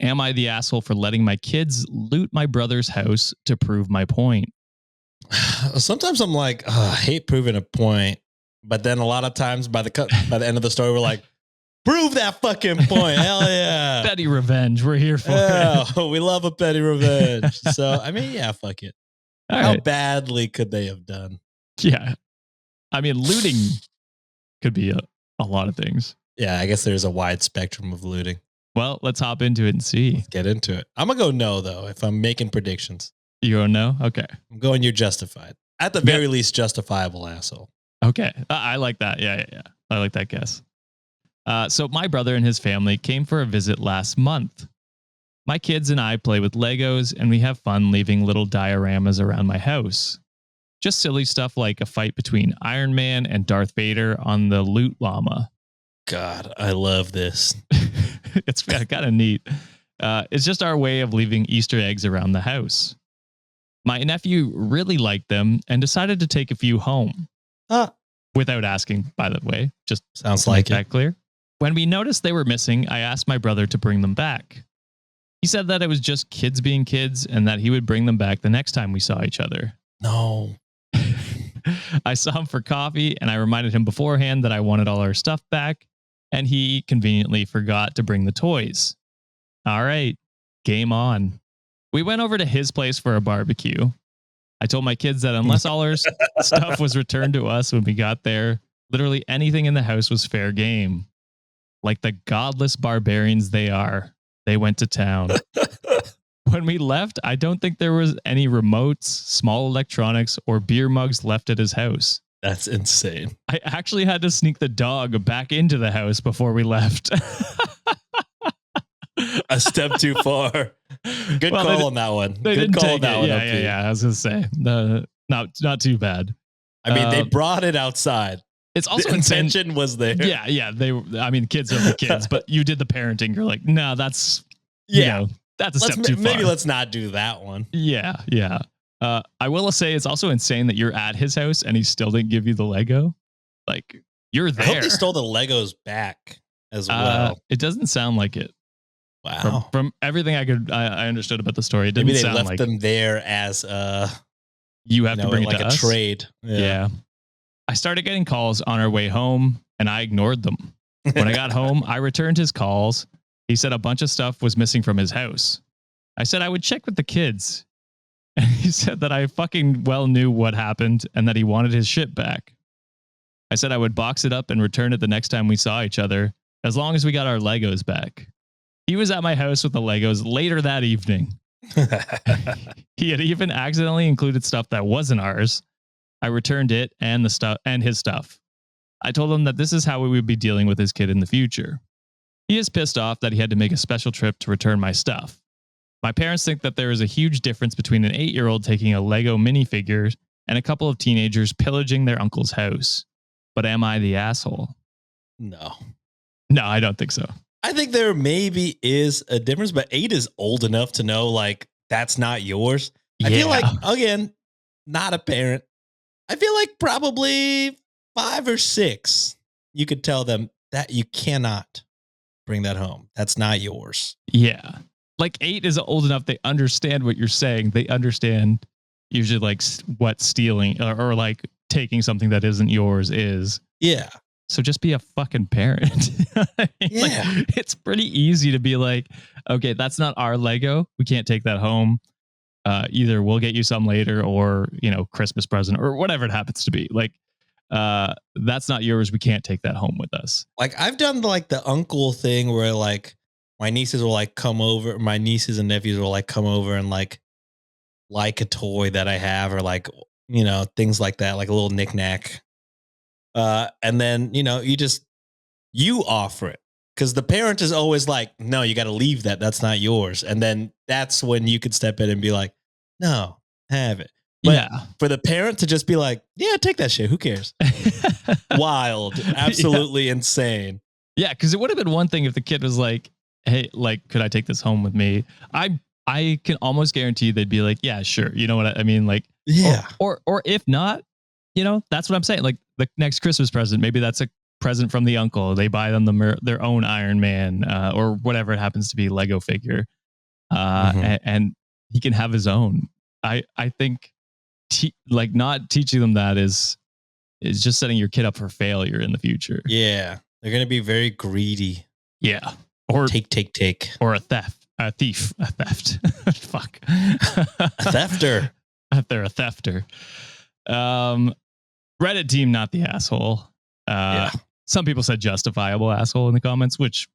Am I the asshole for letting my kids loot my brother's house to prove my point? Sometimes I'm like, I hate proving a point, but then a lot of times by the end of the story, we're like, prove that fucking point. Hell yeah. Petty revenge. We're here for it. We love a petty revenge. So, I mean, yeah, fuck it. How right. badly could they have done? Yeah. I mean, looting could be a lot of things. Yeah, I guess there's a wide spectrum of looting. Well, let's hop into it and see. Let's get into it. I'm going to go no, though, if I'm making predictions. You go no? Okay. I'm going you're justified. At the very least, justifiable asshole. Okay. I like that. Yeah. I like that guess. So my brother and his family came for a visit last month. My kids and I play with Legos and we have fun leaving little dioramas around my house. Just silly stuff like a fight between Iron Man and Darth Vader on the loot llama. God, I love this. It's kind of neat. It's just our way of leaving Easter eggs around the house. My nephew really liked them and decided to take a few home. Without asking, by the way. Just sounds like that clear. When we noticed they were missing, I asked my brother to bring them back. He said that it was just kids being kids and that he would bring them back the next time we saw each other. No. I saw him for coffee and I reminded him beforehand that I wanted all our stuff back, and he conveniently forgot to bring the toys. All right, game on. We went over to his place for a barbecue. I told my kids that unless all our stuff was returned to us when we got there, literally anything in the house was fair game. Like the godless barbarians they are, they went to town. When we left, I don't think there was any remotes, small electronics, or beer mugs left at his house. That's insane. I actually had to sneak the dog back into the house before we left. A step too far. Good call on that one. Good call on that one. Yeah. I was gonna say, not too bad. I mean, they brought it outside. It's also the intention was there. Yeah. I mean, kids are the kids, but you did the parenting. You're like, no, that's that's a step too far. Maybe let's not do that one. Yeah. I will say it's also insane that you're at his house and he still didn't give you the Lego. Like, you're there. I hope they stole the Legos back as well. It doesn't sound like it. Wow. From everything I understood about the story, it didn't maybe they sound left like them there as you have to bring it like to a us. trade. Yeah. I started getting calls on our way home and I ignored them. When I got home, I returned his calls. He said a bunch of stuff was missing from his house. I said I would check with the kids. And he said that I fucking well knew what happened and that he wanted his shit back. I said I would box it up and return it the next time we saw each other, as long as we got our Legos back. He was at my house with the Legos later that evening. He had even accidentally included stuff that wasn't ours. I returned it and the stuff and his stuff. I told him that this is how we would be dealing with his kid in the future. He is pissed off that he had to make a special trip to return my stuff. My parents think that there is a huge difference between an 8-year-old taking a Lego minifigure and a couple of teenagers pillaging their uncle's house. But am I the asshole? No, I don't think so. I think there maybe is a difference, but 8 is old enough to know, like, that's not yours. I feel like, again, not a parent. I feel like probably 5 or 6, you could tell them that you cannot bring that home. That's not yours. Yeah. Like 8 is old enough. They understand what you're saying. They understand usually like what stealing or like taking something that isn't yours is. Yeah. So just be a fucking parent. Yeah. Like, it's pretty easy to be like, okay, that's not our Lego. We can't take that home. Either we'll get you some later or, Christmas present or whatever it happens to be. Like, that's not yours. We can't take that home with us. Like I've done like the uncle thing where like my nieces will like come over. My nieces and nephews will like come over and like a toy that I have or like, things like that, like a little knickknack. And then, you offer it because the parent is always like, no, you got to leave that. That's not yours. And then that's when you could step in and be like, no, have it. But for the parent to just be like, yeah, take that shit. Who cares? Wild. Absolutely insane. Yeah. Cause it would have been one thing if the kid was like, hey, like, could I take this home with me? I can almost guarantee they'd be like, yeah, sure. You know what I mean? Like, yeah. Or if not, that's what I'm saying. Like the next Christmas present, maybe that's a present from the uncle. They buy them their own Iron Man or whatever it happens to be, Lego figure. and he can have his own. I think not teaching them that is just setting your kid up for failure in the future. Yeah, they're gonna be very greedy. Yeah, or take, or a thief. Fuck, a thefter. They're a thefter. Reddit team, not the asshole. Some people said justifiable asshole in the comments, which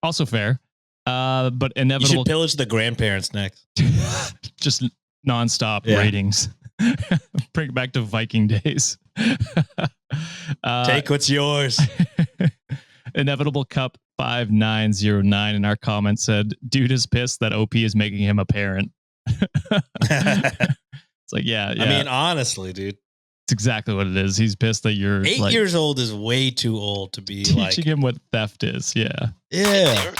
also fair. But inevitable. You should pillage the grandparents next. Just nonstop ratings. Bring it back to Viking days. Take what's yours. Inevitable Cup 5909 in our comments said, "Dude is pissed that OP is making him a parent." It's like, yeah. I mean, honestly, dude, it's exactly what it is. He's pissed that you're 8 years old is way too old to be teaching him what theft is. Yeah. Yeah.